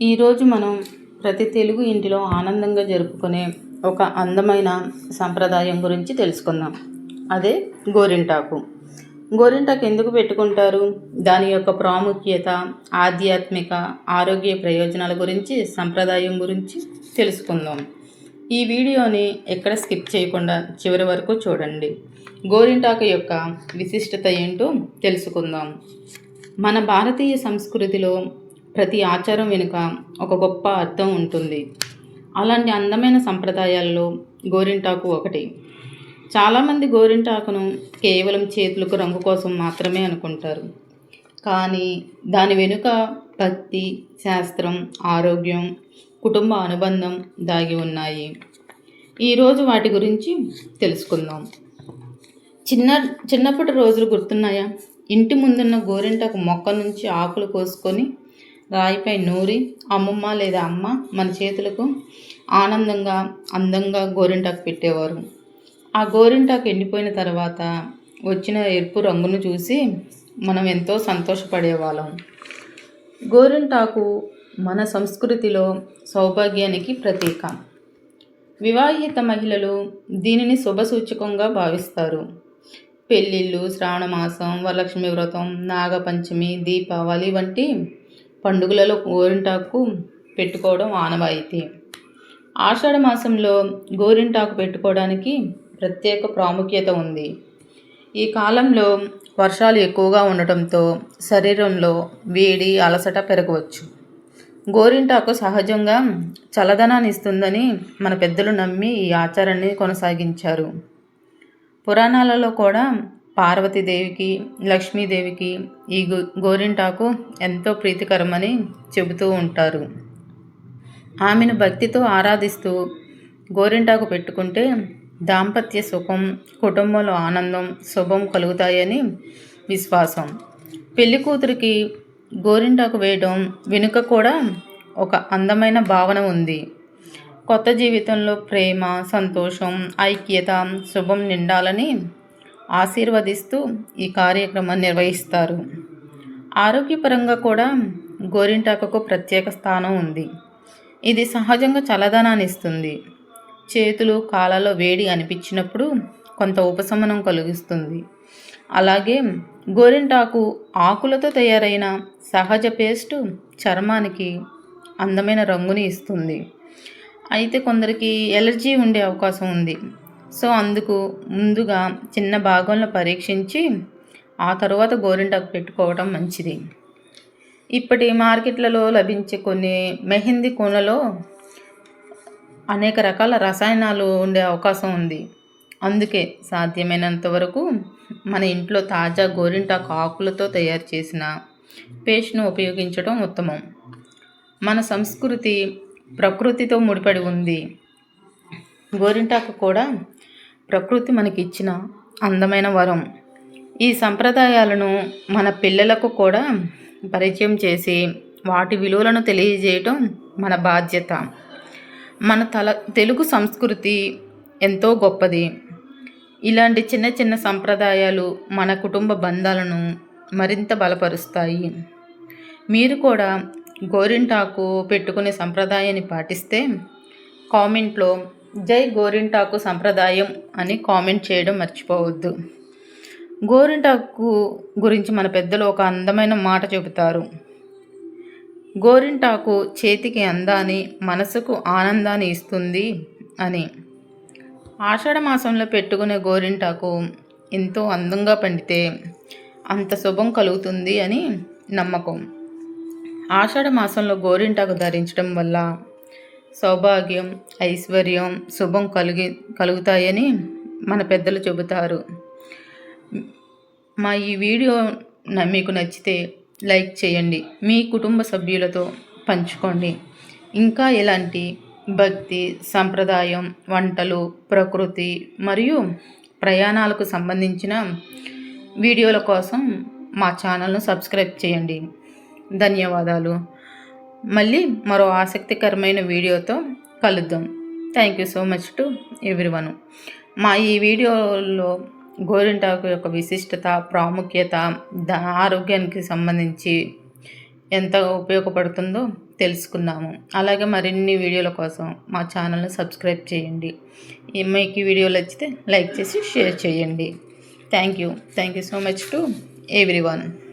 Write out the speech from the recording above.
ఈరోజు మనం ప్రతి తెలుగు ఇంటిలో ఆనందంగా జరుపుకునే ఒక అందమైన సంప్రదాయం గురించి తెలుసుకుందాం. అదే గోరింటాకు. గోరింటాకు ఎందుకు పెట్టుకుంటారు, దాని యొక్క ప్రాముఖ్యత, ఆధ్యాత్మిక, ఆరోగ్య ప్రయోజనాల గురించి, సంప్రదాయం గురించి తెలుసుకుందాం. ఈ వీడియోని ఎక్కడ స్కిప్ చేయకుండా చివరి వరకు చూడండి. గోరింటాకు యొక్క విశిష్టత ఏంటో తెలుసుకుందాం. మన భారతీయ సంస్కృతిలో ప్రతి ఆచారం వెనుక ఒక గొప్ప అర్థం ఉంటుంది. అలాంటి అందమైన సంప్రదాయాల్లో గోరింటాకు ఒకటి. చాలామంది గోరింటాకును కేవలం చేతులకు రంగు కోసం మాత్రమే అనుకుంటారు. కానీ దాని వెనుక భక్తి, శాస్త్రం, ఆరోగ్యం, కుటుంబ అనుబంధం దాగి ఉన్నాయి. ఈరోజు వాటి గురించి తెలుసుకుందాం. చిన్నప్పటి రోజులు గుర్తున్నాయా? ఇంటి ముందున్న గోరింటాకు మొక్క నుంచి ఆకులు కోసుకొని రాయిపై నూరి అమ్మమ్మ లేదా అమ్మ మన చేతులకు ఆనందంగా అందంగా గోరింటాకు పెట్టేవారు. ఆ గోరింటాకు ఎండిపోయిన తర్వాత వచ్చిన ఎరుపు రంగును చూసి మనం ఎంతో సంతోషపడేవాళ్ళం. గోరింటాకు మన సంస్కృతిలో సౌభాగ్యానికి ప్రతీక. వివాహిత మహిళలు దీనిని శుభసూచకంగా భావిస్తారు. పెళ్ళిళ్ళు, శ్రావణమాసం, వరలక్ష్మి వ్రతం, నాగపంచమి, దీపావళి వంటి పండుగలలో గోరింటాకు పెట్టుకోవడం ఆనవాయితీ. ఆషాఢ మాసంలో గోరింటాకు పెట్టుకోవడానికి ప్రత్యేక ప్రాముఖ్యత ఉంది. ఈ కాలంలో వర్షాలు ఎక్కువగా ఉండటంతో శరీరంలో వేడి, అలసట పెరగవచ్చు. గోరింటాకు సహజంగా చల్లదనాన్ని ఇస్తుందని మన పెద్దలు నమ్మి ఈ ఆచారాన్ని కొనసాగించారు. పురాణాలలో కూడా పార్వతీదేవికి, లక్ష్మీదేవికి ఈ గోరింటాకు ఎంతో ప్రీతికరమని చెబుతూ ఉంటారు. ఆమెను భక్తితో ఆరాధిస్తూ గోరింటాకు పెట్టుకుంటే దాంపత్య సుఖం, కుటుంబంలో ఆనందం, శుభం కలుగుతాయని విశ్వాసం. పెళ్లి కూతురికి గోరింటాకు వేయడం వెనుక కూడా ఒక అందమైన భావన ఉంది. కొత్త జీవితంలో ప్రేమ, సంతోషం, ఐక్యత, శుభం నిండాలని ఆశీర్వదిస్తూ ఈ కార్యక్రమాన్ని నిర్వహిస్తారు. ఆరోగ్యపరంగా కూడా గోరింటాకుకు ప్రత్యేక స్థానం ఉంది. ఇది సహజంగా చల్లదనాన్ని ఇస్తుంది. చేతులు, కాళ్ళలో వేడి అనిపించినప్పుడు కొంత ఉపశమనం కలిగిస్తుంది. అలాగే గోరింటాకు ఆకులతో తయారైన సహజ పేస్టు చర్మానికి అందమైన రంగుని ఇస్తుంది. అయితే కొందరికి ఎలర్జీ ఉండే అవకాశం ఉంది. సో అందుకు ముందుగా చిన్న భాగంలో పరీక్షించి ఆ తర్వాత గోరింటాకు పెట్టుకోవడం మంచిది. ఇప్పటి మార్కెట్లలో లభించే కొన్ని మెహందీ కొనలో అనేక రకాల రసాయనాలు ఉండే అవకాశం ఉంది. అందుకే సాధ్యమైనంత వరకు మన ఇంట్లో తాజా గోరింటాకు ఆకులతో తయారు చేసిన పేస్ట్ను ఉపయోగించడం ఉత్తమం. మన సంస్కృతి ప్రకృతితో ముడిపడి ఉంది. గోరింటాకు కూడా ప్రకృతి మనకిచ్చిన అందమైన వరం. ఈ సంప్రదాయాలను మన పిల్లలకు కూడా పరిచయం చేసి వాటి విలువలను తెలియజేయటం మన బాధ్యత. మన తెలుగు సంస్కృతి ఎంతో గొప్పది. ఇలాంటి చిన్న చిన్న సంప్రదాయాలు మన కుటుంబ బంధాలను మరింత బలపరుస్తాయి. మీరు కూడా గోరింటాకు పెట్టుకునే సంప్రదాయాన్ని పాటిస్తే కామెంట్లో జై గోరింటాకు సంప్రదాయం అని కామెంట్ చేయడం మర్చిపోవద్దు. గోరింటాకు గురించి మన పెద్దలు ఒక అందమైన మాట చెబుతారు. గోరింటాకు చేతికి అందాన్ని, మనసుకు ఆనందాన్ని ఇస్తుంది అని. ఆషాఢ మాసంలో పెట్టుకునే గోరింటాకు ఎంతో అందంగా పండితే అంత శుభం కలుగుతుంది అని నమ్మకం. ఆషాఢ మాసంలో గోరింటాకు ధరించడం వల్ల సౌభాగ్యం, ఐశ్వర్యం, శుభం కలుగుతాయని మన పెద్దలు చెబుతారు. మా ఈ వీడియో మీకు నచ్చితే లైక్ చేయండి, మీ కుటుంబ సభ్యులతో పంచుకోండి. ఇంకా ఇలాంటి భక్తి, సంప్రదాయం, వంటలు, ప్రకృతి మరియు ప్రయాణాలకు సంబంధించిన వీడియోల కోసం మా ఛానల్ను సబ్స్క్రైబ్ చేయండి. ధన్యవాదాలు. మళ్ళీ మరో ఆసక్తికరమైన వీడియోతో కలుద్దాం. Thank you so much to everyone. మా ఈ వీడియోలో గోరింటాకు యొక్క విశిష్టత, ప్రాముఖ్యత, ఆరోగ్యానికి సంబంధించి ఎంత ఉపయోగపడుతుందో తెలుసుకున్నాము. అలాగే మరిన్ని వీడియోల కోసం మా ఛానల్ని సబ్స్క్రైబ్ చేయండి. మీకు ఈ వీడియో నచ్చితే లైక్ చేసి షేర్ చేయండి. Thank you so much to everyone.